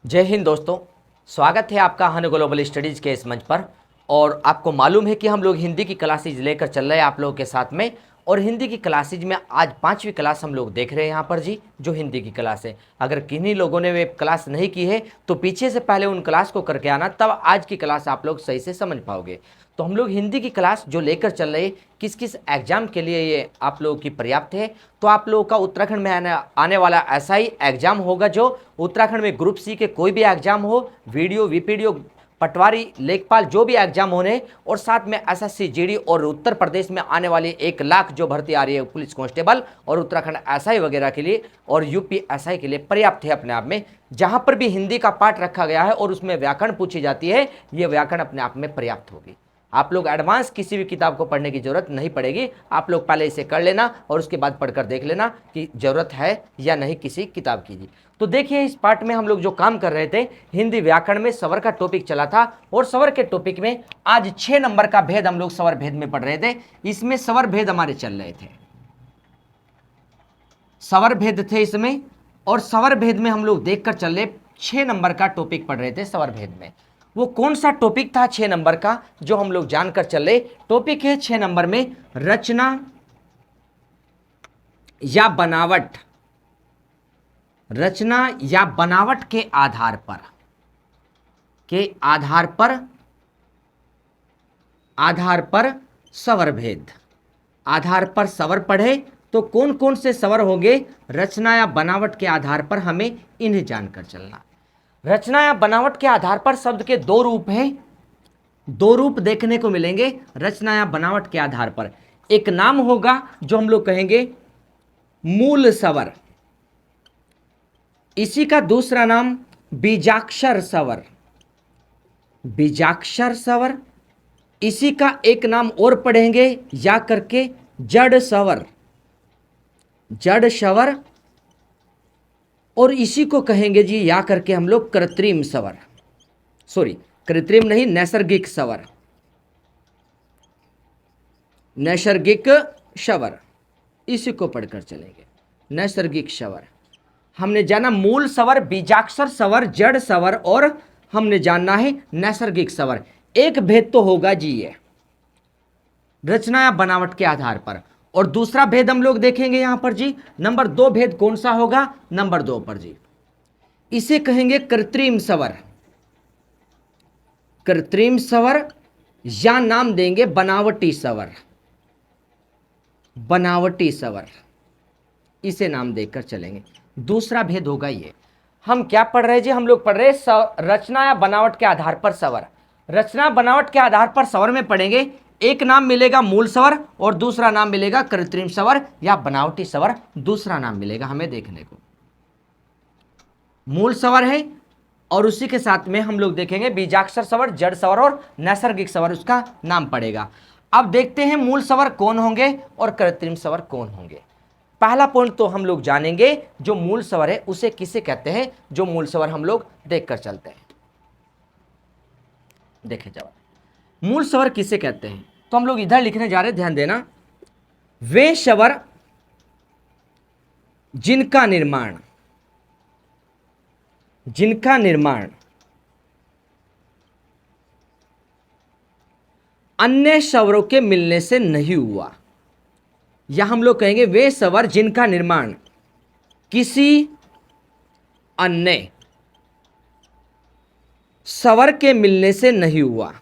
जय हिंद दोस्तों। स्वागत है आपका हन ग्लोबल स्टडीज़ के इस मंच पर। और आपको मालूम है कि हम लोग हिंदी की क्लासेज लेकर चल रहे हैं आप लोगों के साथ में। और हिंदी की क्लासेज में आज 5वीं क्लास हम लोग देख रहे हैं यहाँ पर जी, जो हिंदी की क्लास है। अगर किन्हीं लोगों ने वे क्लास नहीं की है तो पीछे से पहले उन क्लास को करके आना, तब आज की क्लास आप लोग सही से समझ पाओगे। तो हम लोग हिंदी की क्लास जो लेकर चल रहे, किस किस एग्जाम के लिए ये आप लोगों की पर्याप्त है। तो आप लोगों का उत्तराखंड में आने वाला ऐसा ही एग्जाम होगा जो उत्तराखंड में ग्रुप सी के कोई भी एग्जाम हो, वीडियो वीपीडीओ पटवारी लेखपाल जो भी एग्जाम होने, और साथ में एसएससी जीडी और उत्तर प्रदेश में आने वाली 1 लाख जो भर्ती आ रही है पुलिस कांस्टेबल और उत्तराखंड एसआई वगैरह के लिए और यूपी एसआई के लिए पर्याप्त है अपने आप में। जहां पर भी हिंदी का पाठ रखा गया है और उसमें व्याकरण पूछी जाती है, ये व्याकरण अपने आप में पर्याप्त होगी। आप लोग एडवांस किसी भी किताब को पढ़ने की जरूरत नहीं पड़ेगी। आप लोग पहले इसे कर लेना और उसके बाद पढ़कर देख लेना कि जरूरत है या नहीं किसी किताब की जी। तो देखिए, इस पार्ट में हम लोग जो काम कर रहे थे, हिंदी व्याकरण में स्वर का टॉपिक चला था और स्वर के टॉपिक में आज 6 नंबर का भेद हम लोग स्वर भेद में पढ़ रहे थे। इसमें स्वर भेद हमारे चल रहे थे, स्वर भेद थे इसमें, और स्वर भेद में हम लोग देखकर चल रहे 6 नंबर का टॉपिक पढ़ रहे थे स्वर भेद में। वो कौन सा टॉपिक था 6 नंबर का जो हम लोग जानकर चल रहे? टॉपिक है 6 नंबर में रचना या बनावट। रचना या बनावट के आधार पर, आधार पर स्वर भेद। आधार पर स्वर पढ़े तो कौन कौन से स्वर होंगे रचना या बनावट के आधार पर, हमें इन्हें जानकर चलना। रचना या बनावट के आधार पर शब्द के 2 रूप हैं, 2 रूप देखने को मिलेंगे रचना या बनावट के आधार पर। एक नाम होगा जो हम लोग कहेंगे मूल स्वर, इसी का दूसरा नाम बीजाक्षर स्वर, बीजाक्षर स्वर। इसी का एक नाम और पढ़ेंगे या करके जड़ स्वर, जड़ स्वर। और इसी को कहेंगे जी या करके हम लोग कृत्रिम स्वर, सॉरी कृत्रिम नहीं, नैसर्गिक स्वर, नैसर्गिक स्वर। इसी को पढ़कर चलेंगे नैसर्गिक स्वर। हमने जाना मूल स्वर, बीजाक्षर स्वर, जड़ स्वर, और हमने जानना है नैसर्गिक स्वर। एक भेद तो होगा जी ये रचना या बनावट के आधार पर, और दूसरा भेद हम लोग देखेंगे यहां पर जी। नंबर 2 भेद कौन सा होगा? नंबर 2 पर जी इसे कहेंगे कृत्रिम स्वर, कृत्रिम स्वर, या नाम देंगे बनावटी स्वर, बनावटी स्वर। इसे नाम देकर चलेंगे। दूसरा भेद होगा ये। हम क्या पढ़ रहे हैं जी? हम लोग पढ़ रहे हैं रचना या बनावट के आधार पर स्वर। रचना बनावट के आधार पर स्वर में पढ़ेंगे, एक नाम मिलेगा मूल स्वर और दूसरा नाम मिलेगा कृत्रिम स्वर या बनावटी स्वर, दूसरा नाम मिलेगा हमें देखने को। मूल स्वर है और उसी के साथ में हम लोग देखेंगे बीजाक्षर स्वर, जड़ स्वर और नैसर्गिक स्वर, उसका नाम पड़ेगा। अब देखते हैं मूल स्वर कौन होंगे और कृत्रिम स्वर कौन होंगे। पहला पॉइंट तो हम लोग जानेंगे जो मूल स्वर है उसे किसे कहते हैं, जो मूल स्वर हम लोग देखकर चलते हैं। देखें जवाब, मूल स्वर किसे कहते हैं तो हम लोग इधर लिखने जा रहे हैं, ध्यान देना। वे स्वर जिनका निर्माण, जिनका निर्माण अन्य स्वरों के मिलने से नहीं हुआ, या हम लोग कहेंगे वे स्वर जिनका निर्माण किसी अन्य स्वर के मिलने से नहीं हुआ।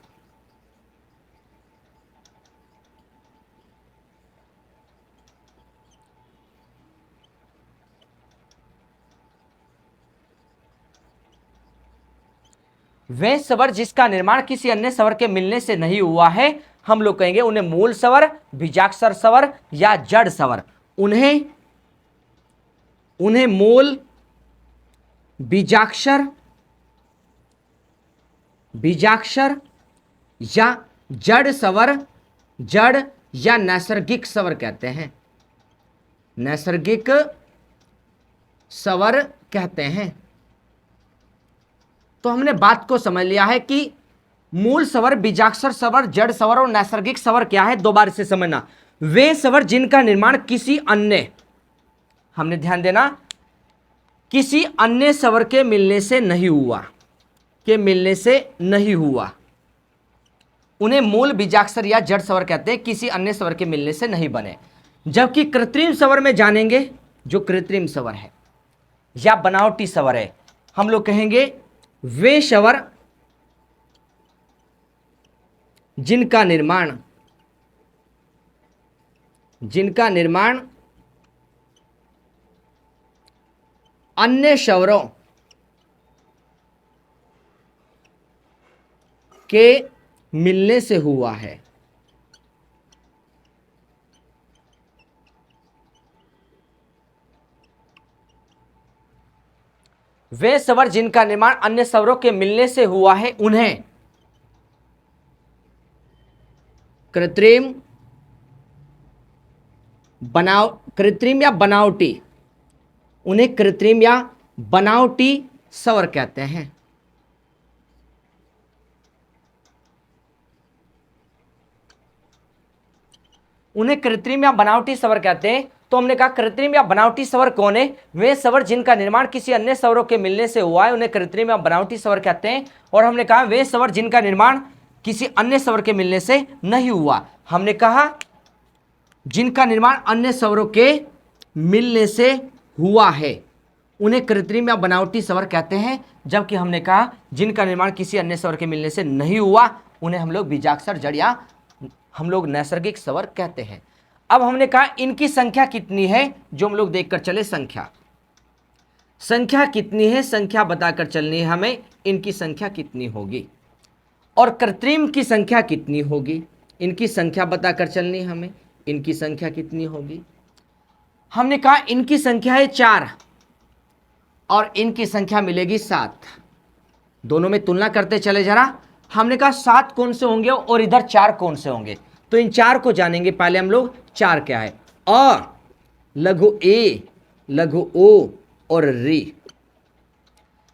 वे स्वर जिसका निर्माण किसी अन्य स्वर के मिलने से नहीं हुआ है, हम लोग कहेंगे उन्हें मूल स्वर, बीजाक्षर स्वर या जड़ स्वर। उन्हें मूल, बीजाक्षर या जड़ स्वर, जड़ या नैसर्गिक स्वर कहते हैं, नैसर्गिक स्वर कहते हैं। तो हमने बात को समझ लिया है कि मूल स्वर, बीजाक्षर स्वर, जड़ स्वर और नैसर्गिक स्वर क्या है। दोबारा से समझना, वे स्वर जिनका निर्माण किसी अन्य, हमने ध्यान देना, किसी अन्य स्वर के मिलने से नहीं हुआ, के मिलने से नहीं हुआ, उन्हें मूल बीजाक्षर या जड़ स्वर कहते हैं, किसी अन्य स्वर के मिलने से नहीं बने। जबकि कृत्रिम स्वर में जानेंगे, जो कृत्रिम स्वर है या बनावटी स्वर है, हम लोग कहेंगे वे स्वर जिनका निर्माण अन्य स्वरों के मिलने से हुआ है। वे स्वर जिनका निर्माण अन्य स्वरों के मिलने से हुआ है, उन्हें कृत्रिम या बनावटी, उन्हें कृत्रिम या बनावटी स्वर कहते हैं। उन्हें कृत्रिम या बनावटी स्वर कहते हैं। तो हमने कहा कृत्रिम या बनावटी स्वर कौन है? वे स्वर जिनका निर्माण किसी अन्य स्वरों के मिलने से हुआ है, उन्हें कृत्रिम या बनावटी स्वर कहते हैं। और हमने कहा वे स्वर जिनका निर्माण किसी अन्य स्वर के मिलने से नहीं हुआ। हमने कहा जिनका निर्माण अन्य स्वरों के मिलने से हुआ है, उन्हें कृत्रिम या बनावटी स्वर कहते हैं। जबकि हमने कहा जिनका निर्माण किसी अन्य स्वर के मिलने से नहीं हुआ, उन्हें हम लोग बीजाक्षर, जड़ या हम लोग नैसर्गिक स्वर कहते हैं। अब हमने कहा इनकी संख्या कितनी है, जो हम लोग देखकर चले। संख्या कितनी है, संख्या बताकर चलनी है हमें, इनकी संख्या कितनी होगी। और कृत्रिम की संख्या कितनी होगी, इनकी संख्या बताकर चलनी है हमें, इनकी संख्या कितनी होगी। हमने कहा इनकी संख्या है 4 और इनकी संख्या मिलेगी 7। दोनों में तुलना करते चले जरा। हमने कहा 7 कौन से होंगे और इधर 4 कौन से होंगे, तो इन 4 को जानेंगे पहले हम लोग। 4 क्या है? अ, लघु ए, लघु ओ और री।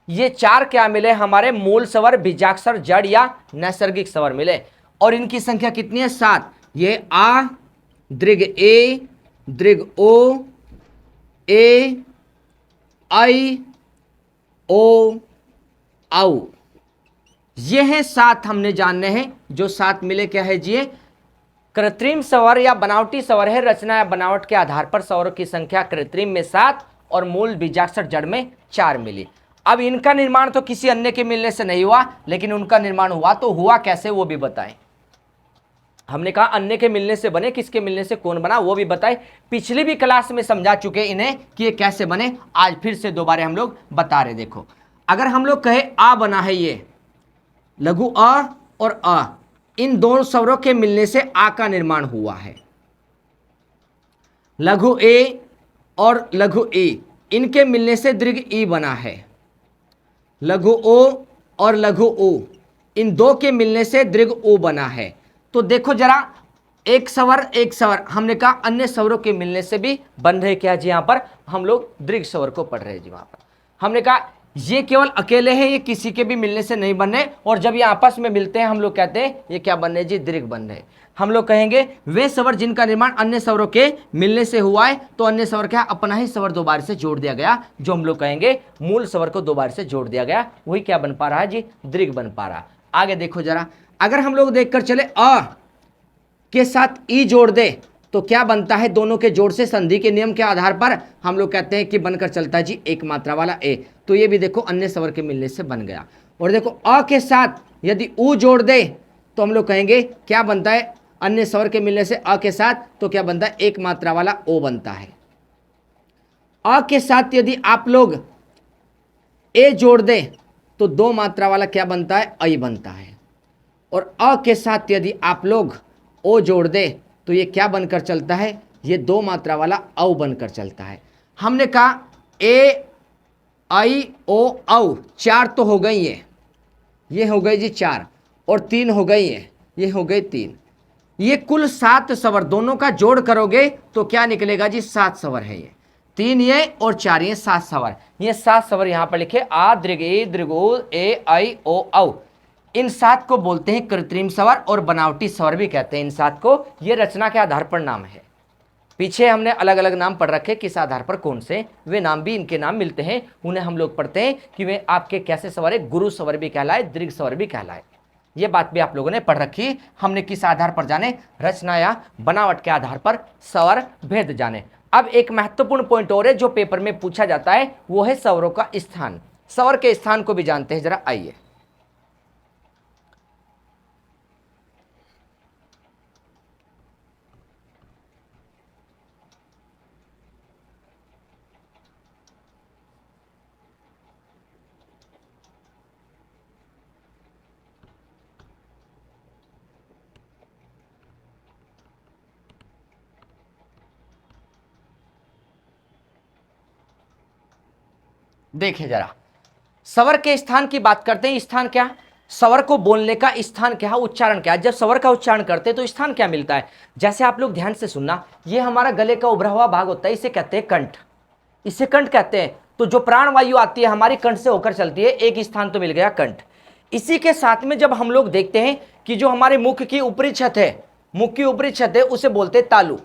ये 4 क्या मिले हमारे? मूल स्वर, बीजाक्षर, जड़ या नैसर्गिक स्वर मिले। और इनकी संख्या कितनी है? 7। ये आ, दृग ए, दृग ओ, ए, आई, ओ, औ। ये है 7 हमने जानने हैं। जो 7 मिले क्या है जी? कृत्रिम स्वर या बनावटी स्वर है। रचना या बनावट के आधार पर स्वरों की संख्या कृत्रिम में 7 और मूल बीजाक्षर जड़ में 4 मिली। अब इनका निर्माण तो किसी अन्य के मिलने से नहीं हुआ, लेकिन उनका निर्माण हुआ, तो हुआ कैसे वो भी बताएं। हमने कहा अन्य के मिलने से बने, किसके मिलने से कौन बना वो भी बताए। पिछली भी क्लास में समझा चुके इन्हें कि ये कैसे बने, आज फिर से दोबारा हम लोग बता रहे। देखो, अगर हम लोग कहे आ बना है, ये लघु अ और अ, इन दोनों स्वरों के मिलने से आ का निर्माण हुआ है। लघु ए और लघु ए, इनके मिलने से दीर्घ ई बना है। लघु ओ और लघु ओ, इन दो के मिलने से दीर्घ ओ बना है। तो देखो जरा, एक स्वर हमने कहा अन्य स्वरों के मिलने से भी बन रहे क्या जी? यहां पर हम लोग दीर्घ स्वर को पढ़ रहे हैं जी। वहां पर हमने कहा ये केवल अकेले हैं, ये किसी के भी मिलने से नहीं बन रहे। और जब ये आपस में मिलते हैं हम लोग कहते हैं ये क्या बन रहे जी? दीर्घ बन रहे। हम लोग कहेंगे वे स्वर जिनका निर्माण अन्य स्वरों के मिलने से हुआ है, तो अन्य स्वर क्या? अपना ही स्वर 2 बार से जोड़ दिया गया, जो हम लोग कहेंगे मूल स्वर को 2 बार से जोड़ दिया गया, वही क्या बन पा रहा है जी? दीर्घ बन पा रहा। आगे देखो जरा, अगर हम लोग देखकर चले अ के साथ ई जोड़ दे तो क्या बनता है? दोनों के जोड़ से संधि के नियम के आधार पर हम लोग कहते हैं कि बनकर चलता है जी एक मात्रा वाला ए। तो ये भी देखो अन्य स्वर के मिलने से बन गया। और देखो अ के साथ यदि ऊ जोड़ दे तो हम लोग कहेंगे क्या बनता है? अन्य स्वर के मिलने से अ के साथ तो क्या बनता है? एक मात्रा वाला ओ बनता है। अ के साथ यदि आप लोग ए जोड़ दे तो 2 मात्रा वाला क्या बनता है? ऐ बनता है। और अ के साथ यदि आप लोग ओ जोड़ दे तो ये क्या बनकर चलता है? ये 2 मात्रा वाला औ बनकर चलता है। हमने कहा ए, आई, ओ, औ 4 तो हो गई ये हो गई जी 4, और 3 हो गई है, ये हो गई 3। ये कुल 7 स्वर, दोनों का जोड़ करोगे तो क्या निकलेगा जी? 7 स्वर है ये। 3 ये और 4 ये 7 स्वर। ये 7 स्वर यहां पर लिखे, आ, दृग ए, दृग ओ, ए, आई, ओ, औ। इन 7 को बोलते हैं कृत्रिम स्वर और बनावटी स्वर भी कहते हैं इन 7 को। ये रचना के आधार पर नाम है। पीछे हमने अलग अलग नाम पढ़ रखे, किस आधार पर कौन से, वे नाम भी इनके नाम मिलते हैं, उन्हें हम लोग पढ़ते हैं कि वे आपके कैसे स्वर है, गुरु स्वर भी कहलाए, दीर्घ स्वर भी कहलाए। ये बात भी आप लोगों ने पढ़ रखी। हमने किस आधार पर जाने, रचना या बनावट के आधार पर स्वर भेद जाने। अब एक महत्वपूर्ण पॉइंट और है जो पेपर में पूछा जाता है, वो है स्वरों का स्थान। स्वर के स्थान को भी जानते हैं, जरा आइए। देखिए जरा, स्वर के स्थान की बात करते हैं। स्थान क्या, स्वर को बोलने का स्थान क्या, उच्चारण क्या। जब स्वर का उच्चारण करते हैं तो स्थान क्या मिलता है। जैसे आप लोग ध्यान से सुनना, ये हमारा गले का उभरा हुआ भाग होता है, इसे कहते हैं कंठ, इसे कंठ कहते हैं। तो जो प्राण वायु आती है हमारी कंठ से होकर चलती है, एक स्थान तो मिल गया कंठ। इसी के साथ में जब हम लोग देखते हैं कि जो हमारे मुख की ऊपरी छत है, मुख की ऊपरी छत है, उसे बोलते हैं तालु।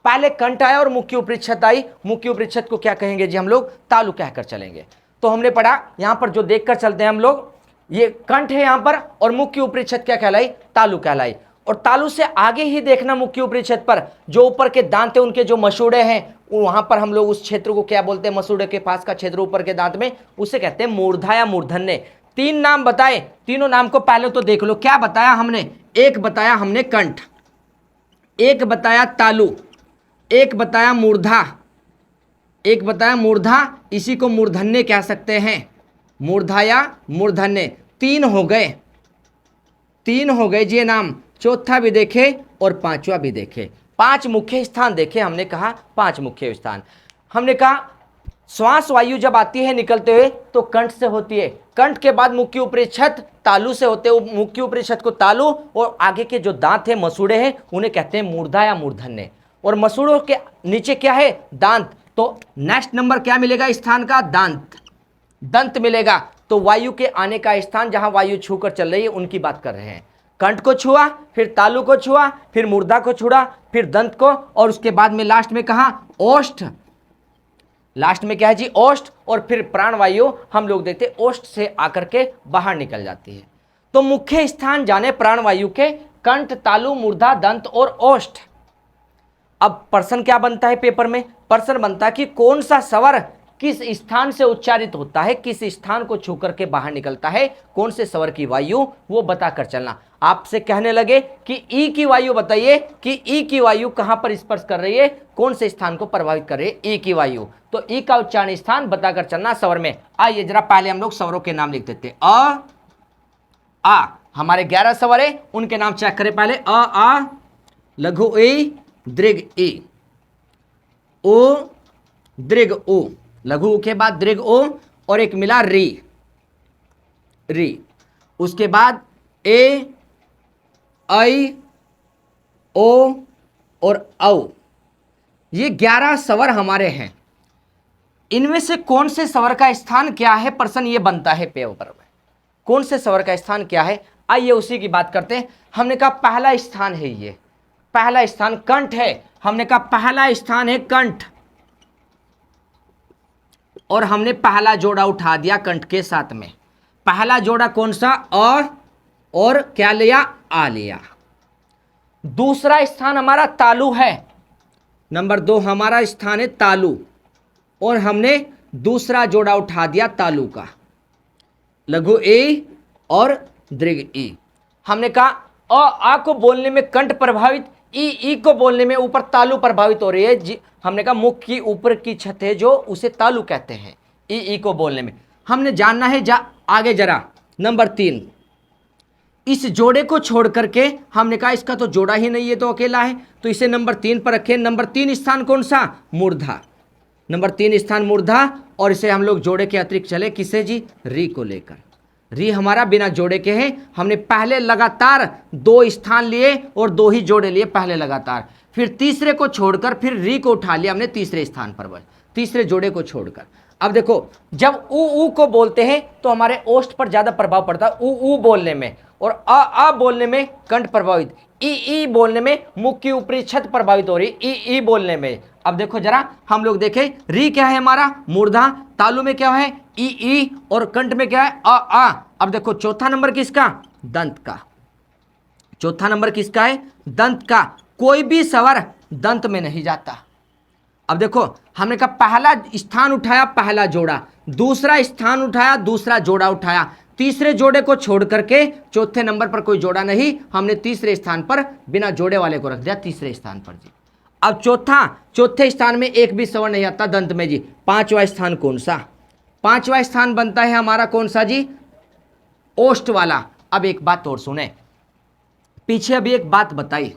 पहले कंठ आया और मुख की ऊपरी छत आई, मुख की ऊपरी छत को क्या कहेंगे जी, हम लोग तालु कहकर चलेंगे। तो हमने पढ़ा यहां पर जो देखकर चलते हैं हम लोग, ये कंठ है यहां पर, और मुख की ऊपरी छत क्या कहलाई, तालु कहलाई। और तालु से आगे ही देखना, मुख की ऊपरी छत पर जो ऊपर के दांत है, उनके जो मसूड़े हैं, वहां पर हम लोग उस क्षेत्र को क्या बोलते हैं, मसूड़े के पास का क्षेत्र ऊपर के दांत में, उसे कहते हैं मूर्धा या मूर्धन्य। तीन नाम बताए, तीनों नाम को पहले तो देख लो। क्या बताया हमने, एक बताया हमने कंठ, एक बताया तालु, एक बताया मूर्धा, एक बताया मूर्धा, इसी को मूर्धन्य कह सकते हैं, मूर्धा या मूर्धन्य। तीन हो गए, तीन हो गए जी नाम। चौथा भी देखे और पांचवा भी देखे। पांच मुख्य स्थान देखे, हमने कहा पांच मुख्य स्थान। हमने कहा श्वास वायु जब आती है निकलते हुए तो कंठ से होती है, कंठ के बाद मुख की ऊपरी छत तालु से होते हैं, मुख की ऊपरी छत को तालु, और आगे के जो दांत है, मसूड़े हैं, उन्हें कहते हैं मूर्धा या मूर्धन्य। और मसूड़ों के नीचे क्या है, दांत। तो नेक्स्ट नंबर क्या मिलेगा स्थान का, दांत, दंत मिलेगा। तो वायु के आने का स्थान जहां वायु छूकर चल रही है, उनकी बात कर रहे हैं। कंठ को छुआ, फिर तालु को छुआ, फिर मूर्धा को छुआ, फिर दंत को, और उसके बाद में लास्ट में कहा ओष्ठ। लास्ट में क्या है जी, ओष्ठ। और फिर प्राण वायु हम लोग देखते ओष्ठ से आकर के बाहर निकल जाती है। तो मुख्य स्थान जाने प्राण वायु के, कंठ, तालु, मूर्धा, दंत और ओष्ठ। अब प्रश्न क्या बनता है पेपर में, प्रश्न बनता है कि कौन सा स्वर किस स्थान से उच्चारित होता है, किस स्थान को छू करके बाहर निकलता है, कौन से स्वर की वायु, वो बताकर चलना। आपसे कहने लगे कि ई की वायु बताइए कि ई की वायु कहां पर स्पर्श कर रही है, कौन से स्थान को प्रभावित कर रही है ई की वायु। तो ई का उच्चारण स्थान बताकर चलना स्वर में। आइए जरा पहले हम लोग स्वरों के नाम लिख देते हैं। आ हमारे 11 स्वर है, उनके नाम चेक करें पहले। आ, लघु ई, दीर्घ ई, ओ, दीर्घ ओ, लघु के बाद दीर्घ ओ, और एक मिला री, री। उसके बाद ए, ऐ, ओ और औ। ये 11 स्वर हमारे हैं। इनमें से कौन से स्वर का स्थान क्या है, प्रश्न ये बनता है पेपर में, कौन से स्वर का स्थान क्या है। आइए उसी की बात करते हैं। हमने कहा पहला स्थान है, ये पहला स्थान कंठ है। हमने कहा पहला स्थान है कंठ, और हमने पहला जोड़ा उठा दिया कंठ के साथ में। पहला जोड़ा कौन सा, और क्या लिया, आ लिया। दूसरा स्थान हमारा तालु है, नंबर 2 हमारा स्थान है तालु, और हमने दूसरा जोड़ा उठा दिया तालु का, लघु ए और दीर्घ ई। हमने कहा आ को बोलने में कंठ प्रभावित, ई को बोलने में ऊपर तालु प्रभावित हो रही है जी। हमने कहा मुख की ऊपर की छत है जो, उसे तालु कहते हैं ई को बोलने में। हमने जानना है आगे जरा नंबर 3, इस जोड़े को छोड़ करके हमने कहा इसका तो जोड़ा ही नहीं है, तो अकेला है, तो इसे नंबर 3 पर रखें। नंबर 3 स्थान कौन सा, मूर्धा, नंबर 3 स्थान मूर्धा। और इसे हम लोग जोड़े के अतिरिक्त चले किसे जी, री को लेकर। री हमारा बिना जोड़े के है। हमने पहले लगातार 2 स्थान लिए और 2 ही जोड़े लिए पहले लगातार, फिर तीसरे को छोड़कर फिर री को उठा लिया हमने तीसरे स्थान पर, बस तीसरे जोड़े को छोड़कर। अब देखो, जब ऊ को बोलते हैं तो हमारे ओष्ठ पर ज्यादा प्रभाव पड़ता है ऊ बोलने में, और आ बोलने में कंठ प्रभावित, ई बोलने में मुख की ऊपरी छत प्रभावित हो रही, ई बोलने में। अब देखो जरा हम लोग देखें, री क्या है हमारा मूर्धा, तालु में क्या है ई, और कंठ में क्या है आ। अब देखो चौथा नंबर किसका, दंत का। चौथा नंबर किसका है, दंत का। कोई भी स्वर दंत में नहीं जाता। अब देखो हमने कहा पहला स्थान उठाया पहला जोड़ा, दूसरा स्थान उठाया दूसरा जोड़ा उठाया, तीसरे जोड़े को छोड़ करके चौथे नंबर पर कोई जोड़ा नहीं, हमने तीसरे स्थान पर बिना जोड़े वाले को रख दिया तीसरे स्थान पर जी। अब चौथे स्थान में एक भी स्वर नहीं आता दंत में जी। पांचवा स्थान कौन सा, पांचवा स्थान बनता है हमारा कौन सा जी, ओष्ठ वाला। अब एक बात और सुने, पीछे अभी एक बात बताई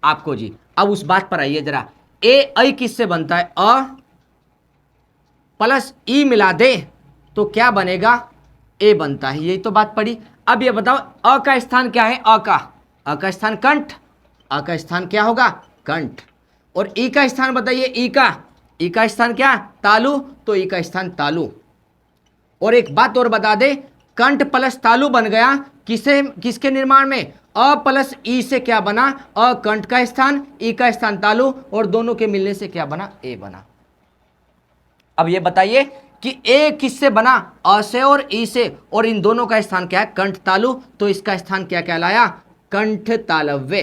आपको जी, अब उस बात पर आइए जरा। ऐ किससे बनता है, अ प्लस ई मिला दे तो क्या बनेगा, ए बनता है, यही तो बात पड़ी। अब ये बताओ अ का स्थान क्या है, अ का स्थान कंठ, अ का स्थान क्या होगा कंठ, और ई का स्थान बताइए, ई का स्थान क्या, तालु, तो ई का स्थान तालु। और एक बात और बता दे, कंठ प्लस तालु बन गया किसके निर्माण में, अ प्लस ई से क्या बना, अ कंठ का स्थान, ई का स्थान तालु, और दोनों के मिलने से क्या बना, ए बना। अब ये बताइए कि ए किससे बना, अ से और ई से, और इन दोनों का स्थान क्या है कंठ तालु, तो इसका स्थान क्या कहलाया, कंठ तालव्य।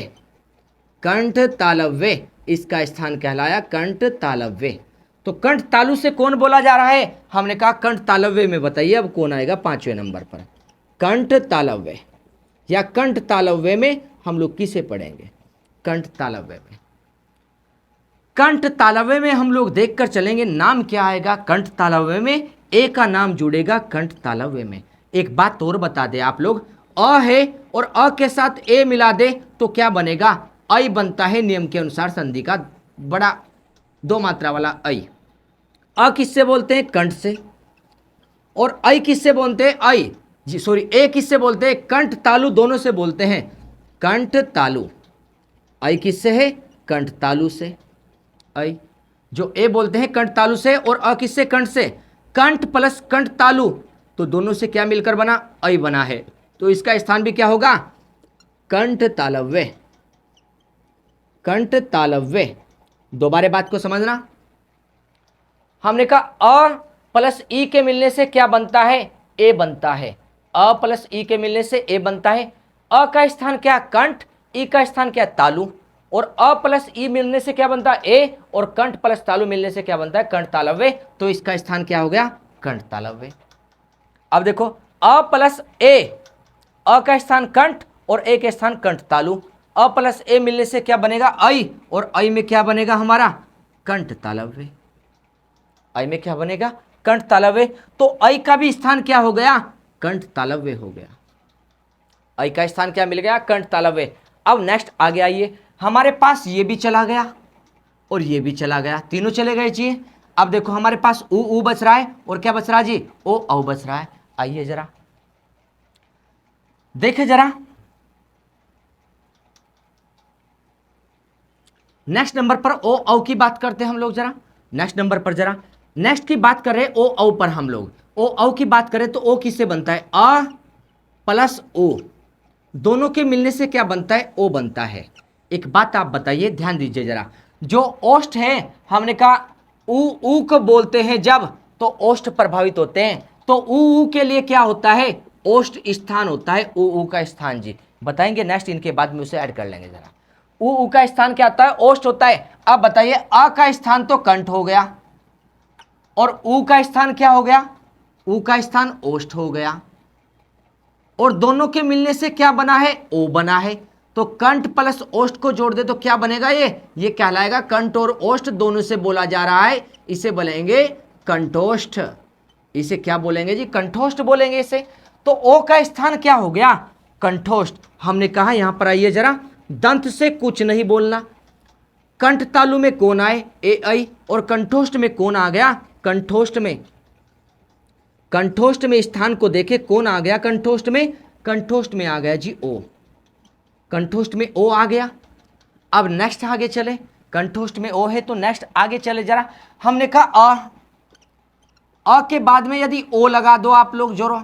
कंठ तालव्य इसका स्थान कहलाया कंठ तालव्य। तो कंठ तालु से कौन बोला जा रहा है, हमने कहा कंठ तालव्य में। बताइए अब कौन आएगा पांचवें नंबर पर, कंठ तालव्य, या कंठ तालव्य में हम लोग किसे पढ़ेंगे, कंठ तालव्य में। कंठ तालव्य में हम लोग देखकर चलेंगे नाम क्या आएगा कंठ तालव्य में, ए का नाम जुड़ेगा कंठ तालव्य में। एक बात और बता दे आप लोग, अ है और अ के साथ ए मिला दे तो क्या बनेगा, ऐ बनता है नियम के अनुसार संधि का बड़ा दो मात्रा वाला ऐ। अ किससे बोलते हैं, कंठ से, और ऐ किससे बोलते हैं, ऐ जी सॉरी ए किससे बोलते हैं, कंठ तालु दोनों से बोलते हैं, कंठ तालु। ऐ किससे है, कंठ तालु से। ऐ जो ए बोलते हैं कंठ तालु से, और अ किससे, कंठ से। कंठ प्लस कंठ तालु तो दोनों से क्या मिलकर बना, ऐ बना है, तो इसका स्थान भी क्या होगा, कंठ तालव्य। कंठ तालव्य। दोबारा बात को समझना, हमने कहा अ प्लस ई के मिलने से क्या बनता है, ए बनता है। अ प्लस ई के मिलने से ए बनता है। अ का स्थान क्या, कंठ, ई का स्थान क्या, तालु, और अ प्लस ई मिलने से क्या बनता है, ए, और कंठ प्लस तालु मिलने से क्या बनता है, कंठ तालव्य। तो इसका स्थान क्या हो गया, कंठ तालव्य। अब देखो अ प्लस ए, अ का स्थान कंठ और ए के स्थान कंठ तालु, अ प्लस ए मिलने से क्या बनेगा, ऐ, और ऐ में क्या बनेगा हमारा, कंठ तालव्य। ऐ में क्या बनेगा, कंठ तालव्य। तो ऐ का भी स्थान क्या हो गया, कंठ तालव्य हो गया। ऐ का स्थान क्या मिल गया, कंठ तालव्य। अब नेक्स्ट आगे आइए, हमारे पास ये भी चला गया और ये भी चला गया, तीनों चले गए जी। अब देखो हमारे पास ऊ बच रहा है, और क्या बच रहा है जी, ओ औ बच रहा है। आइए जरा देखे जरा, नेक्स्ट नंबर पर ओ औ की बात करते हैं हम लोग जरा। नेक्स्ट नंबर पर जरा, नेक्स्ट की बात कर रहे हैं ओ औ पर हम लोग। ओ औ की बात करें तो ओ किससे बनता है, अ प्लस ओ, दोनों के मिलने से क्या बनता है, ओ बनता है। एक बात आप बताइए, ध्यान दीजिए जरा, जो ओष्ठ है हमने कहा ऊ को बोलते हैं जब, तो ओष्ठ प्रभावित होते हैं, तो ऊ के लिए क्या होता है, ओष्ठ स्थान होता है, ऊ का स्थान जी। बताएंगे नेक्स्ट, इनके बाद में उसे ऐड कर लेंगे जरा। ऊ का स्थान क्या होता है, ओष्ठ होता है। अब बताइए अ का स्थान तो कंठ हो गया, और ऊ का स्थान क्या हो गया, ऊ का स्थान ओष्ठ हो गया, और दोनों के मिलने से क्या बना है, ओ बना है। तो कंठ प्लस ओष्ठ को जोड़ दे तो क्या बनेगा, ये कहलाएगा कंठ और ओष्ठ दोनों से बोला जा रहा है, इसे बोलेंगे कंठोष्ठ। इसे क्या बोलेंगे जी, कंठोष्ठ बोलेंगे इसे। तो ओ का स्थान क्या हो गया, कंठोष्ठ। हमने कहा यहां पर आइए जरा, दंत से कुछ नहीं बोलना, कंठ तालु में कौन आए, ए ऐ, और कंठोष्ठ में कौन आ गया, कंठोष्ठ में। कंठोष्ठ में स्थान को देखे कौन आ गया, कंठोष्ठ में, कंठोष्ठ में आ गया जी ओ, कंठोष्ठ में ओ आ गया। अब नेक्स्ट आगे चले, कंठोष्ठ में ओ है तो नेक्स्ट आगे चले जरा, हमने कहा अ के बाद में यदि ओ लगा दो आप लोग जोड़ो,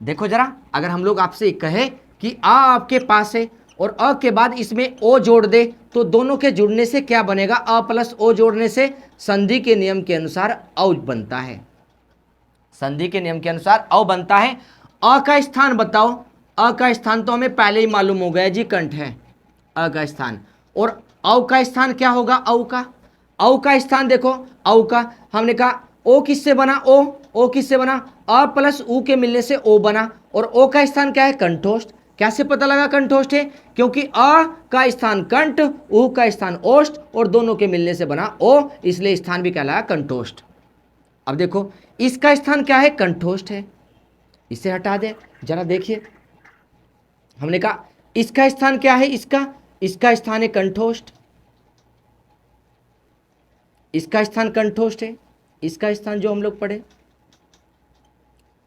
देखो जरा, अगर हम लोग आपसे कहे कि आ आपके पास है और अ के बाद इसमें ओ जोड़ दे तो दोनों के जुड़ने से क्या बनेगा, अ प्लस ओ जोड़ने से संधि के नियम के अनुसार औ बनता है। संधि के नियम के अनुसार औ बनता है। अ का स्थान बताओ, अ का स्थान तो हमें पहले ही मालूम हो गया जी, कंठ है अ का स्थान। और औ का स्थान क्या होगा, औ का, औ का स्थान देखो, औ का हमने कहा ओ किससे बना, ओ किससे बना, अ प्लस उ के मिलने से ओ बना। और ओ का स्थान क्या है, कंठोष्ठ। कैसे पता लगा कंठोष्ठ है, क्योंकि अ का स्थान कंठ, उ का स्थान ओष्ठ और दोनों के मिलने से बना ओ, इसलिए स्थान भी कहलाया कंठोष्ठ। अब देखो इसका स्थान क्या है, कंठोष्ठ है, इसे हटा दे जरा, देखिए हमने कहा इसका स्थान क्या है, इसका स्थान है कंठोष्ठ, इसका स्थान कंठोष्ठ है, इसका स्थान जो हम लोग पढ़े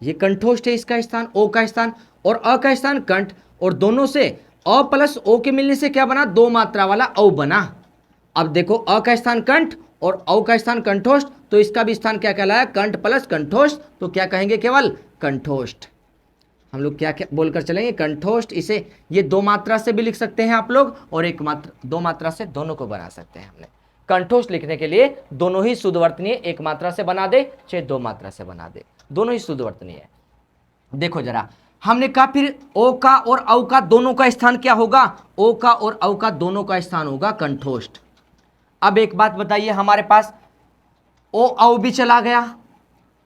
ये कंठोष्ठ है, इसका स्थान ओ का स्थान, और अ का स्थान कंठ, और दोनों से अ प्लस ओ के मिलने से क्या बना, दो मात्रा वाला औ बना। अब देखो अ का स्थान कंठ और औ का स्थान कंठोष्ठ, तो इसका भी स्थान क्या कहलाया, कंठ प्लस कंठोष्ठ, तो क्या कहेंगे, केवल कंठोष्ठ। हम लोग क्या क्या बोलकर चलेंगे, कंठोष्ठ। इसे ये दो मात्रा से भी लिख सकते हैं आप लोग और एक मात्रा, दो मात्रा से दोनों को बना सकते हैं। हमने कंठोष्ठ लिखने के लिए दोनों ही शुद्ध वर्तनीय, एक मात्रा से बना दे चाहे दो मात्रा से बना दे, दोनों ही शुद्ध वर्तनीय है। देखो जरा, हमने कहा फिर ओ का और औ का दोनों का स्थान क्या होगा, ओ का और औ का दोनों का स्थान होगा कंठोष्ठ। अब एक बात बताइए, हमारे पास ओ औ भी चला गया,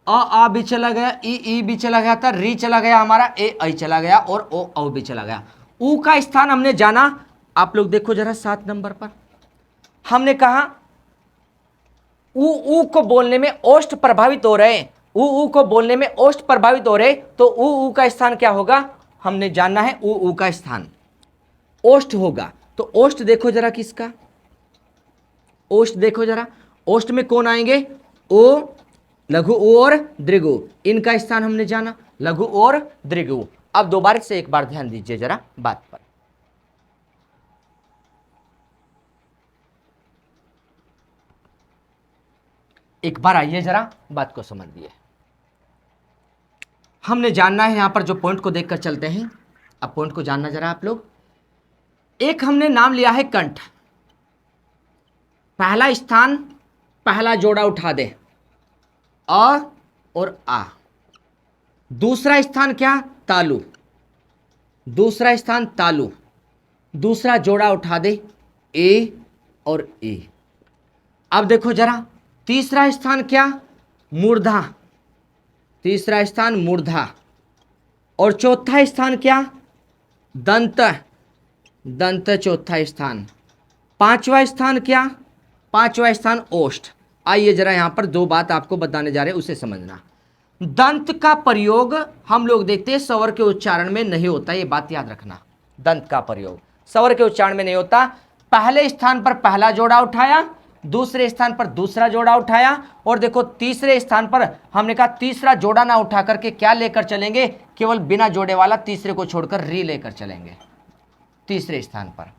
आ भी चला गया, ई भी चला गया था, री चला गया हमारा, ए आई चला गया और ओ औ भी चला गया। ऊ का स्थान हमने जाना, आप लोग देखो जरा 7 नंबर पर हमने कहा ऊ को बोलने में ओष्ठ प्रभावित हो रहे, ऊ को बोलने में ओष्ठ प्रभावित हो रहे, तो ऊ का स्थान क्या होगा, हमने जानना है। ऊ का स्थान ओष्ठ होगा, तो ओष्ठ देखो जरा किसका, ओष्ठ देखो जरा, ओष्ठ में कौन आएंगे, ओ, लघु ओ और दीर्घ, इनका स्थान हमने जाना, लघु और दीर्घ। अब दोबारा से एक बार ध्यान दीजिए जरा बात पर, एक बार आइए जरा बात को समझिए। हमने जानना है यहां पर, जो पॉइंट को देखकर चलते हैं, अब पॉइंट को जानना जरा आप लोग। एक हमने नाम लिया है कंठ, पहला स्थान पहला जोड़ा उठा दे, अ और आ। दूसरा स्थान क्या, तालु, दूसरा स्थान तालु, दूसरा जोड़ा उठा दे, ए और ए। अब देखो जरा, तीसरा स्थान क्या, मूर्धा, तीसरा स्थान मूर्धा, और चौथा स्थान क्या, दंत, दंत चौथा स्थान। पांचवा स्थान क्या, पांचवा स्थान ओष्ठ। आइए जरा यहां पर दो बात आपको बताने जा रहे हैं, उसे समझना। दंत का प्रयोग हम लोग देखते हैं स्वर के उच्चारण में नहीं होता, ये बात याद रखना। दंत का प्रयोग स्वर के उच्चारण में नहीं होता। पहले स्थान पर पहला जोड़ा उठाया, दूसरे स्थान पर दूसरा जोड़ा उठाया, और देखो तीसरे स्थान पर हमने कहा तीसरा जोड़ा ना उठा करके क्या लेकर चलेंगे, केवल बिना जोड़े वाला तीसरे को छोड़कर री लेकर चलेंगे तीसरे स्थान पर।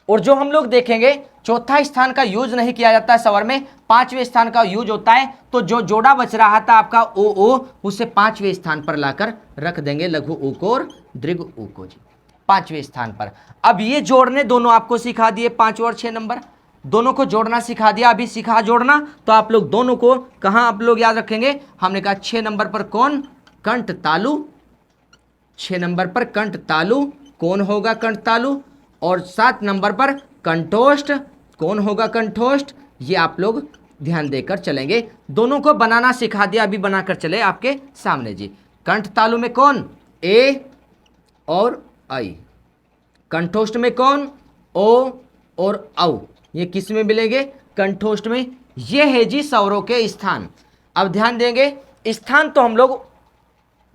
और जो हम लोग देखेंगे चौथा स्थान का यूज नहीं किया जाता है स्वर में, पांचवें स्थान का यूज होता है। तो जो जोड़ा बच रहा था आपका ओ, उसे पांचवें स्थान पर लाकर रख देंगे, लघु ऊ को और दीर्घ ऊ को जी, पांचवें स्थान पर। अब ये जोड़ने दोनों आपको सिखा दिए, 5 और 6 नंबर दोनों को जोड़ना सिखा दिया, अभी सिखा जोड़ना। तो आप लोग दोनों को कहां आप लोग याद रखेंगे, हमने कहा 6 नंबर पर कौन, कंठ तालु, 6 नंबर पर कंठ तालु कौन होगा, कंठ तालु। और 7 नंबर पर कंठोष्ठ कौन होगा, कंठोष्ठ। ये आप लोग ध्यान देकर चलेंगे, दोनों को बनाना सिखा दिया, अभी बनाकर चले आपके सामने जी। कंठ तालु में कौन, ए और आई। कंठोष्ठ में कौन, ओ और औ। ये किस में मिलेंगे, कंठोष्ठ में। ये है जी स्वरों के स्थान। अब ध्यान देंगे, स्थान तो हम लोग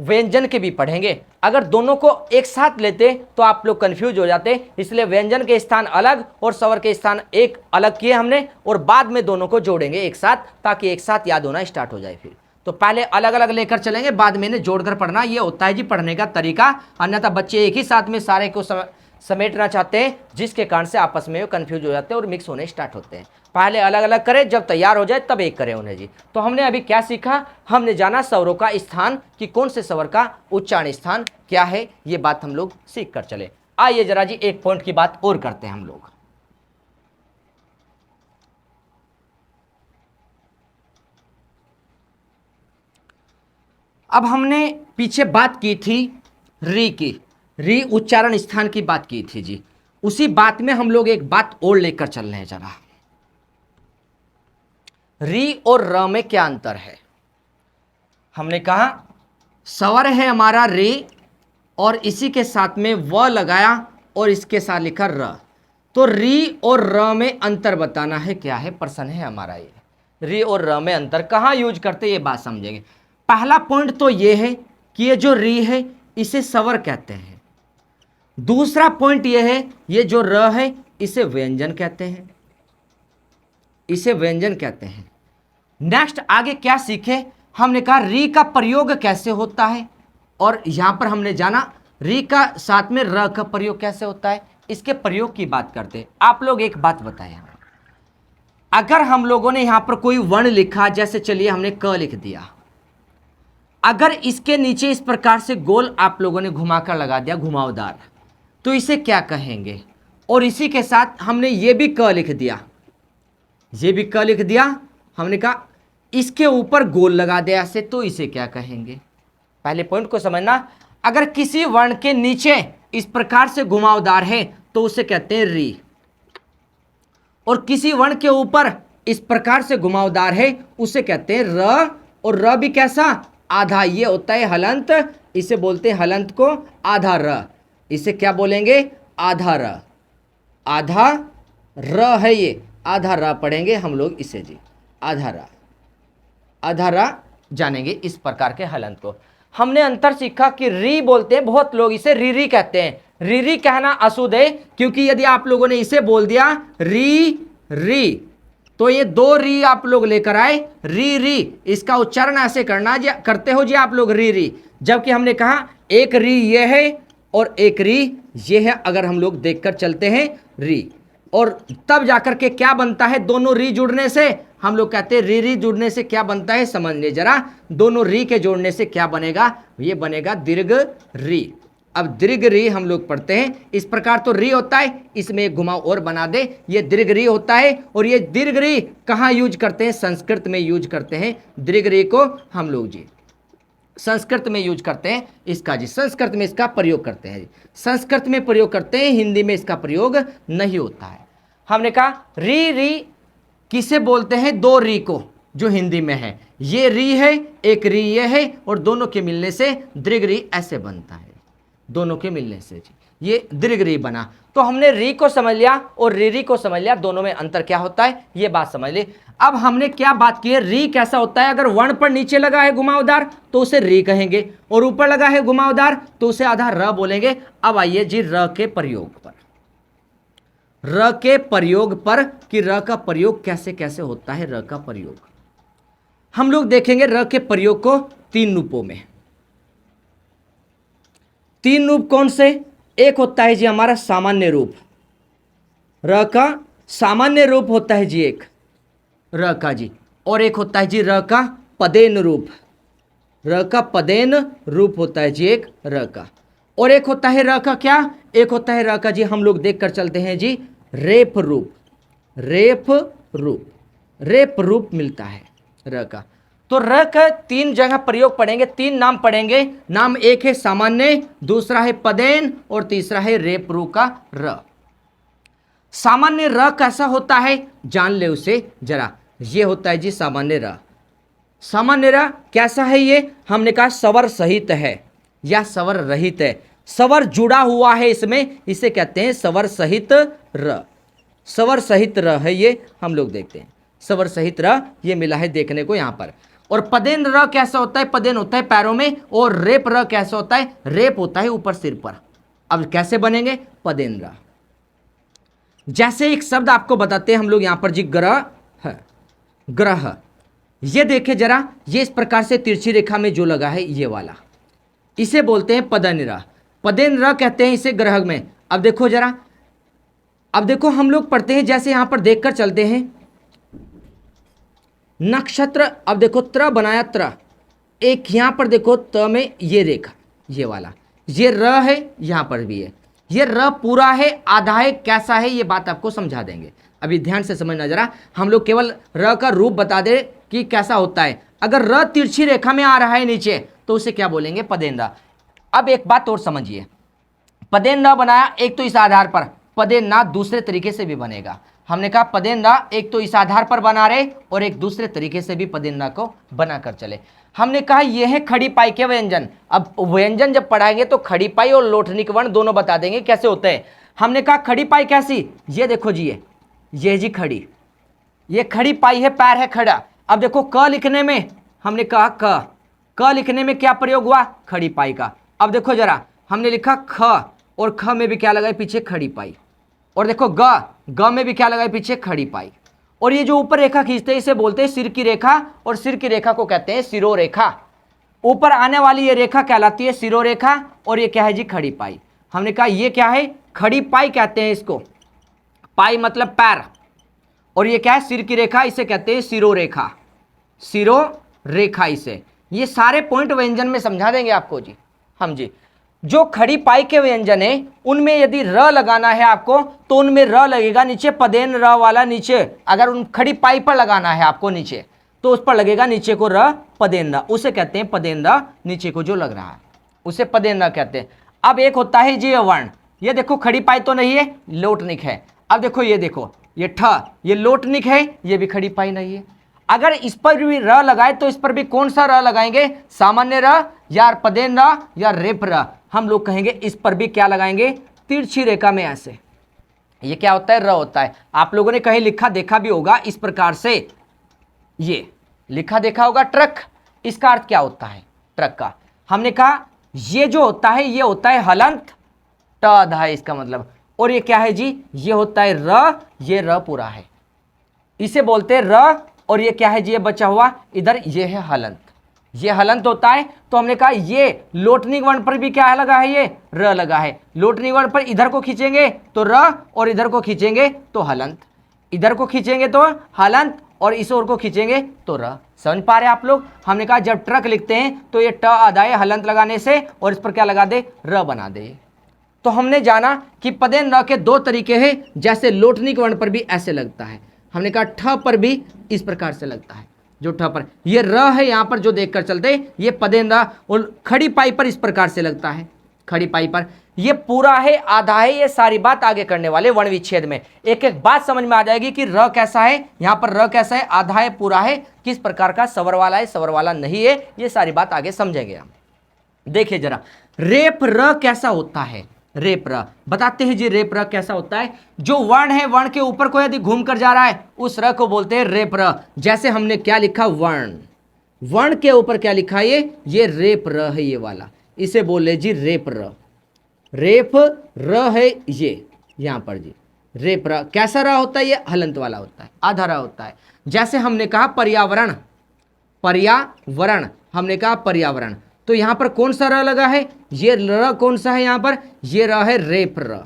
व्यंजन के भी पढ़ेंगे, अगर दोनों को एक साथ लेते तो आप लोग कंफ्यूज हो जाते, इसलिए व्यंजन के स्थान अलग और स्वर के स्थान एक अलग किए हमने, और बाद में दोनों को जोड़ेंगे एक साथ, ताकि एक साथ याद होना स्टार्ट हो जाए। फिर तो पहले अलग अलग लेकर चलेंगे, बाद में इन्हें जोड़कर पढ़ना, ये होता है जी पढ़ने का तरीका। अन्यथा बच्चे एक ही साथ में सारे को समेटना चाहते हैं, जिसके कारण से आपस में कंफ्यूज हो जाते हैं और मिक्स होने स्टार्ट होते हैं। पहले अलग अलग करें, जब तैयार हो जाए तब एक करें उन्हें जी। तो हमने अभी क्या सीखा, हमने जाना स्वरों का स्थान कि कौन से स्वर का उच्चारण स्थान क्या है, ये बात हम लोग सीख कर चले। आइए जरा जी एक पॉइंट की बात और करते हैं हम लोग। अब हमने पीछे बात की थी री की, री उच्चारण स्थान की बात की थी जी। उसी बात में हम लोग एक बात और लेकर चल रहे हैं जरा। री और र में क्या अंतर है? हमने कहा स्वर है हमारा री और इसी के साथ में व लगाया और इसके साथ लिखा र। तो री और र में अंतर बताना है, क्या है प्रश्न है हमारा ये। री और र में अंतर कहाँ यूज करते ये बात समझेंगे। पहला पॉइंट तो ये है कि ये जो री है इसे स्वर कहते हैं। दूसरा पॉइंट ये है ये जो र है इसे व्यंजन कहते हैं, इसे व्यंजन कहते हैं। नेक्स्ट आगे क्या सीखे, हमने कहा री का प्रयोग कैसे होता है, और यहां पर हमने जाना री का साथ में र का प्रयोग कैसे होता है, इसके प्रयोग की बात करते हैं। आप लोग एक बात बताएं, अगर हम लोगों ने यहां पर कोई वर्ण लिखा, जैसे चलिए हमने क लिख दिया, अगर इसके नीचे इस प्रकार से गोल आप लोगों ने घुमाकर लगा दिया घुमावदार, तो इसे क्या कहेंगे। और इसी के साथ हमने ये भी क लिख दिया, ये भी क लिख दिया, हमने कहा इसके ऊपर गोल लगा दिया ऐसे, तो इसे क्या कहेंगे। पहले पॉइंट को समझना, अगर किसी वर्ण के नीचे इस प्रकार से घुमावदार है तो उसे कहते हैं री, और किसी वर्ण के ऊपर इस प्रकार से घुमावदार है उसे कहते हैं र। और र भी कैसा, आधा, ये होता है हलंत, इसे बोलते हैं हलंत को आधा र। इसे क्या बोलेंगे, आधा र, आधा र है ये, आधा र पढ़ेंगे हम लोग इसे जी, आधा र, आधा र जानेंगे इस प्रकार के हलंत को। हमने अंतर सीखा कि री बोलते हैं, बहुत लोग इसे री कहते हैं। री कहना अशुद्ध है, क्योंकि यदि आप लोगों ने इसे बोल दिया री री तो ये दो री आप लोग लेकर आए, री, इसका उच्चारण ऐसे करना करते हो जी आप लोग री, जबकि हमने कहा एक री ये है और एक री ये है। अगर हम लोग देखकर चलते हैं री, और तब जाकर के क्या बनता है, दोनों री जुड़ने से हम लोग कहते हैं री जुड़ने से क्या बनता है, समझ ले जरा, दोनों री के जोड़ने से क्या बनेगा, ये बनेगा दीर्घ री। अब दीर्घ री हम लोग पढ़ते हैं इस प्रकार, तो री होता है, इसमें एक घुमाव और बना दे, ये दीर्घ री होता है। और ये दीर्घ री कहाँ यूज करते हैं, संस्कृत में यूज करते हैं दीर्घ री को हम लोग जी, संस्कृत में यूज करते हैं इसका जी, संस्कृत में इसका प्रयोग करते हैं, संस्कृत में प्रयोग करते हैं, हिंदी में इसका प्रयोग नहीं होता है। हमने कहा री किसे बोलते हैं, दो री को जो हिंदी में है, ये री है, एक री ये है, और दोनों के मिलने से दीर्घ री ऐसे बनता है, दोनों के मिलने से जी ये दीर्घ री बना। तो हमने री को समझ लिया और री को समझ लिया, दोनों में अंतर क्या होता है ये बात समझ ली। अब हमने क्या बात की है, री कैसा होता है, अगर वर्ण पर नीचे लगा है घुमावदार तो उसे री कहेंगे, और ऊपर लगा है घुमावदार तो उसे आधा र बोलेंगे। अब आइए जी र के प्रयोग पर, र के प्रयोग पर कि र का प्रयोग कैसे कैसे होता है। र का प्रयोग हम लोग देखेंगे र के प्रयोग को तीन रूपों में। तीन रूप कौन से, एक होता है जी हमारा सामान्य रूप, र का सामान्य रूप होता है जी एक र का जी, और एक होता है जी र का पदेन रूप, र का पदेन रूप होता है जी एक र का, और एक होता है र का क्या, एक होता है र का जी हम लोग देख कर चलते हैं जी रेफ रूप, रेफ रूप, रेफ रूप मिलता है र का। तो र का तीन जगह प्रयोग पढ़ेंगे, तीन नाम पढ़ेंगे, नाम एक है सामान्य, दूसरा है पदेन और तीसरा है रेप रूप का र। सामान्य र कैसा होता है जान ले उसे जरा, ये होता है जी सामान्य र। सामान्य र कैसा है ये, हमने कहा स्वर सहित है या स्वर रहित है, स्वर जुड़ा हुआ है इसमें, इसे कहते हैं स्वर सहित र, स्वर सहित र है ये, हम लोग देखते हैं स्वर सहित र ये मिला है देखने को यहाँ पर। और पदेन र कैसा होता है, पदेन होता है पैरों में, और रेप र कैसा होता है, रेप होता है ऊपर सिर पर। अब कैसे बनेंगे पदेन र, जैसे एक शब्द आपको बताते हैं हम लोग यहाँ पर जी ग्रह, ग्रह, ये देखे जरा, ये इस प्रकार से तिरछी रेखा में जो लगा है ये वाला, इसे बोलते हैं पदेन र, पदेन र कहते हैं इसे ग्रह में। अब देखो जरा, अब देखो हम लोग पढ़ते हैं, जैसे यहाँ पर देखकर चलते हैं, नक्षत्र। अब देखो त्र बनाया त्र, एक यहां पर देखो त में ये रेखा, ये वाला, ये र है, यहां पर भी है, ये र पूरा है आधा है, कैसा है ये बात आपको समझा देंगे। अभी ध्यान से समझना जरा, हम लोग केवल र का रूप बता दे कि कैसा होता है। अगर र तिरछी रेखा में आ रहा है नीचे तो उसे क्या बोलेंगे, पदेन र। अब एक बात और समझिए, पदेन र बनाया एक तो इस आधार पर, पदेन ना दूसरे तरीके से भी बनेगा। हमने कहा पदेन र एक तो इस आधार पर बना रहे और एक दूसरे तरीके से भी पदेन र को बनाकर चले। हमने कहा यह है खड़ी पाई के व्यंजन। अब व्यंजन जब पढ़ाएंगे तो खड़ी पाई और लोटनिक वर्ण दोनों बता देंगे कैसे होते हैं। हमने कहा खड़ी पाई कैसी, ये देखो जी, ये जी खड़ी, ये खड़ी पाई है, पैर है खड़ा। अब देखो क लिखने में, हमने कहा क लिखने में क्या प्रयोग हुआ, खड़ी पाई का। अब देखो जरा, हमने लिखा ख, और ख में भी क्या लगाए पीछे, खड़ी पाई। और देखो ग में भी क्या लगाए पीछे, खड़ी पाई। और ये जो ऊपर रेखा खींचते हैं इसे बोलते हैं सिर की रेखा, और सिर की रेखा को कहते हैं सिरोरेखा। ऊपर आने वाली ये रेखा कहलाती है सिरोरेखा, और ये क्या है जी, खड़ी पाई। हमने कहा ये क्या है, खड़ी पाई कहते हैं इसको, पाई मतलब पैर, और ये क्या है, सिर की रेखा, इसे कहते हैं सिरोरेखा, सिरोरेखा इसे। ये सारे पॉइंट व्यंजन में समझा देंगे आपको जी हम जी। जो खड़ी पाई के व्यंजन है उनमें यदि र लगाना है आपको तो उनमें र लगेगा नीचे, पदेन र वाला नीचे। अगर उन खड़ी पाई पर लगाना है आपको नीचे तो उस पर लगेगा नीचे को र, पदेन र, उसे कहते हैं पदेन र। नीचे को जो लग रहा है उसे पदेन र कहते हैं। अब एक होता है जी वर्ण, ये देखो खड़ी पाई तो नहीं है, लोटनिक है। अब देखो ये देखो, ये ठ, ये लोटनिक है, ये भी खड़ी पाई नहीं है। अगर इस पर भी र लगाए तो इस पर भी कौन सा र लगाएंगे, सामान्य र या पदेन र या रेप र। हम लोग कहेंगे इस पर भी क्या लगाएंगे, तिरछी रेखा में ऐसे। ये क्या होता है, र होता है। आप लोगों ने कहीं लिखा देखा भी होगा इस प्रकार से, ये लिखा देखा होगा ट्रक। इसका अर्थ क्या होता है ट्रक का, हमने कहा ये जो होता है ये होता है हलंत, ट आधा है इसका मतलब। और ये क्या है जी, ये होता है र, ये र पूरा है, इसे बोलते हैं र। और ये क्या है जी, ये बचा हुआ इधर, ये है हलंत, ये हलंत होता है। तो हमने कहा ये लोटनिक वर्ण पर भी क्या लगा है, ये र लगा है। लोटनिक वर्ण पर इधर को खींचेंगे तो र, और इधर को खींचेंगे तो हलंत, इधर को खींचेंगे तो हलंत, और इस ओर को खींचेंगे तो र। समझ पा रहे आप लोग। हमने कहा जब ट्रक लिखते हैं तो ये ट आधा है हलंत लगाने से, और इस पर क्या लगा दे, र बना दे। तो हमने जाना कि पदेन र के दो तरीके हैं, जैसे लोटनिक वर्ण पर भी ऐसे लगता है। हमने कहा ठ पर भी इस प्रकार से लगता है, जो ठ पर ये र है यहाँ पर जो देखकर चलते, ये पदेन र। और खड़ी पाई पर इस प्रकार से लगता है, खड़ी पाई पर ये पूरा है आधा है। ये सारी बात आगे करने वाले वर्ण विच्छेद में एक एक बात समझ में आ जाएगी कि र कैसा है, यहाँ पर र कैसा है, आधा है पूरा है, किस प्रकार का, सवर वाला है सवर वाला नहीं है। ये सारी बात आगे समझेंगे हम। देखिए जरा रेप र कैसा होता है, रेप र बताते हैं जी। रेप र कैसा होता है, जो वर्ण है वर्ण के ऊपर को यदि घूम कर जा रहा है उस र को बोलते हैं रेप र। जैसे हमने क्या लिखा, वर्ण, वर्ण के ऊपर क्या लिखा है, ये रेप र है, ये वाला, इसे बोल ले जी रेप र। रेप र है ये यहां पर जी, रेप र। कैसा र होता है, ये हलंत वाला होता है, आधा र होता है। जैसे हमने कहा पर्यावरण, पर्यावरण, हमने कहा पर्यावरण, तो यहां पर कौन सा र लगा है, ये र कौन सा है यहाँ पर, ये र है रेप र,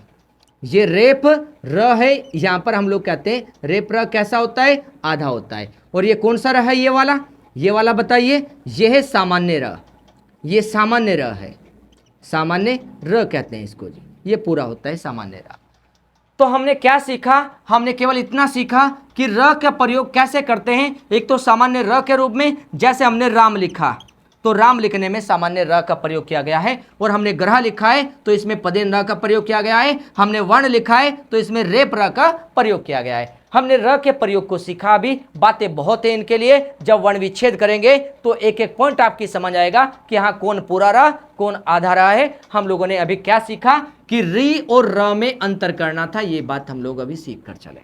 ये रेप र है। यहां पर हम लोग कहते हैं रेप र कैसा होता है, आधा होता है। और ये कौन सा र है, ये वाला बताइए, ये है सामान्य र, ये सामान्य र है, सामान्य र कहते हैं इसको जी, ये पूरा होता है सामान्य र। तो हमने क्या सीखा, हमने केवल इतना सीखा कि र का प्रयोग कैसे करते हैं। एक तो सामान्य र के रूप में, जैसे हमने राम लिखा तो राम लिखने में सामान्य र का प्रयोग किया गया है। और हमने ग्रह लिखा है तो इसमें पदेन र का प्रयोग किया गया है। हमने वर्ण लिखा है तो इसमें रेप र का प्रयोग किया गया है। हमने र के प्रयोग को सीखा। अभी बातें बहुत है इनके लिए, जब वर्ण विच्छेद करेंगे तो एक एक पॉइंट आपकी समझ आएगा कि हाँ कौन पूरा र कौन आधा र है। हम लोगों ने अभी क्या सीखा कि री और र में अंतर करना था, ये बात हम लोग अभी सीख कर चले।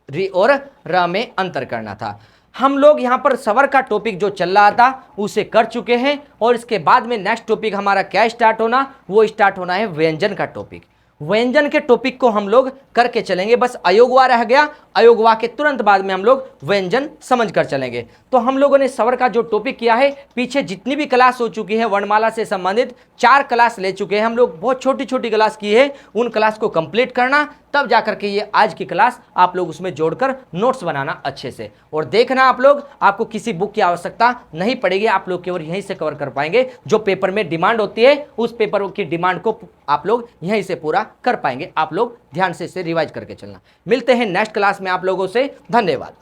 री और र में अंतर करना था। हम लोग यहाँ पर सवर का टॉपिक जो चल रहा था उसे कर चुके हैं, और इसके बाद में नेक्स्ट टॉपिक हमारा क्या स्टार्ट होना, वो स्टार्ट होना है व्यंजन का टॉपिक। व्यंजन के टॉपिक को हम लोग करके चलेंगे। बस अयोगवा रह गया, अयोगवा के तुरंत बाद में हम लोग व्यंजन समझ कर चलेंगे। तो हम लोगों ने स्वर का जो टॉपिक किया है, पीछे जितनी भी क्लास हो चुकी है वर्णमाला से संबंधित 4 क्लास ले चुके हैं हम लोग, बहुत छोटी छोटी क्लास की है, उन क्लास को कंप्लीट करना, तब जाकर के ये आज की क्लास आप लोग उसमें जोड़कर नोट्स बनाना अच्छे से। और देखना आप लोग, आपको किसी बुक की आवश्यकता नहीं पड़ेगी, आप लोग केवल यहीं से कवर कर पाएंगे। जो पेपर में डिमांड होती है उस पेपर की डिमांड को आप लोग यहीं से पूरा कर पाएंगे। आप लोग ध्यान से इसे रिवाइज करके चलना। मिलते हैं नेक्स्ट क्लास में आप लोगों से। धन्यवाद।